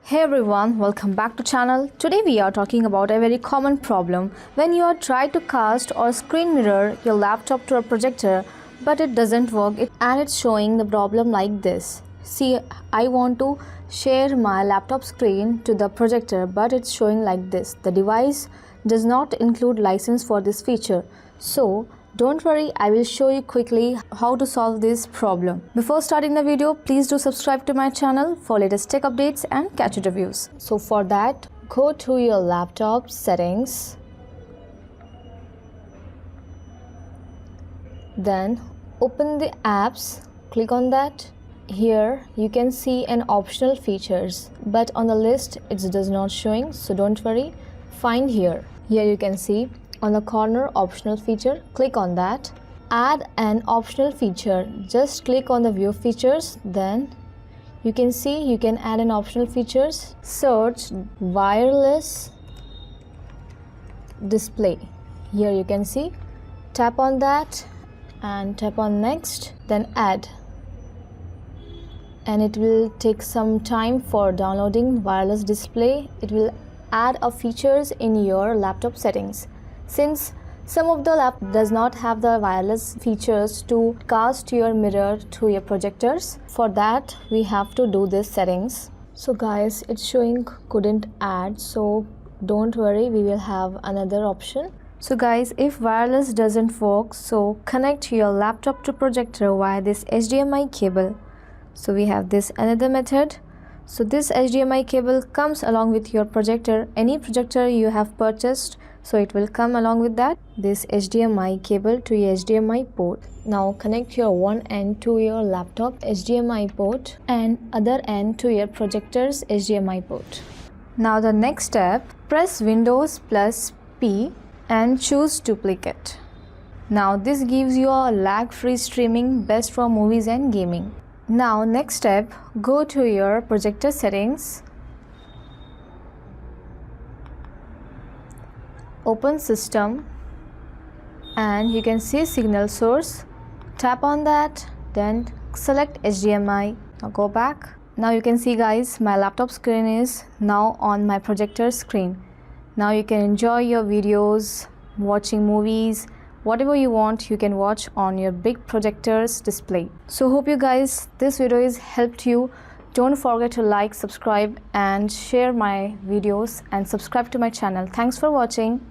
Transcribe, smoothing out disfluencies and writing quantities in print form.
Hey everyone, welcome back to channel. Today we are talking about a very common problem when you are trying to cast or screen mirror your laptop to a projector but it doesn't work and it's showing the problem like this. See, I want to share my laptop screen to the projector but it's showing like this. The device does not include license for this feature. So don't worry, I will show you quickly how to solve this problem. Before starting the video, please do subscribe to my channel for latest tech updates and gadget reviews. So for that, go to your laptop settings. Then open the apps, click on that. Here you can see an optional features, but on the list it does not showing, so don't worry. Find here. Here you can see on the corner optional feature, click on that. Add an optional feature, just click on the view features. Then you can see you can add an optional features. Search wireless display. Here you can see, tap on that and tap on next, then add, and it will take some time for downloading wireless display. It will add a features in your laptop settings. Since some of the laptop does not have the wireless features to cast your mirror to your projectors, for that we have to do this settings. So guys, it's showing couldn't add, so don't worry, we will have another option. So guys, if wireless doesn't work, so connect your laptop to projector via this HDMI cable. So we have this another method. So this HDMI cable comes along with your projector, any projector you have purchased, so it will come along with that, this HDMI cable to your HDMI port. Now connect your one end to your laptop HDMI port and other end to your projector's HDMI port. Now the next step, press Windows plus P and choose duplicate. Now this gives you a lag-free streaming, best for movies and gaming. Now next step, go to your projector settings, open system, and you can see signal source. Tap on that, then select HDMI. Now go back. Now you can see guys, my laptop screen is now on my projector screen. Now you can enjoy your videos, watching movies, whatever you want, you can watch on your big projector's display. So hope you guys this video has helped you. Don't forget to like, subscribe and share my videos and subscribe to my channel. Thanks for watching.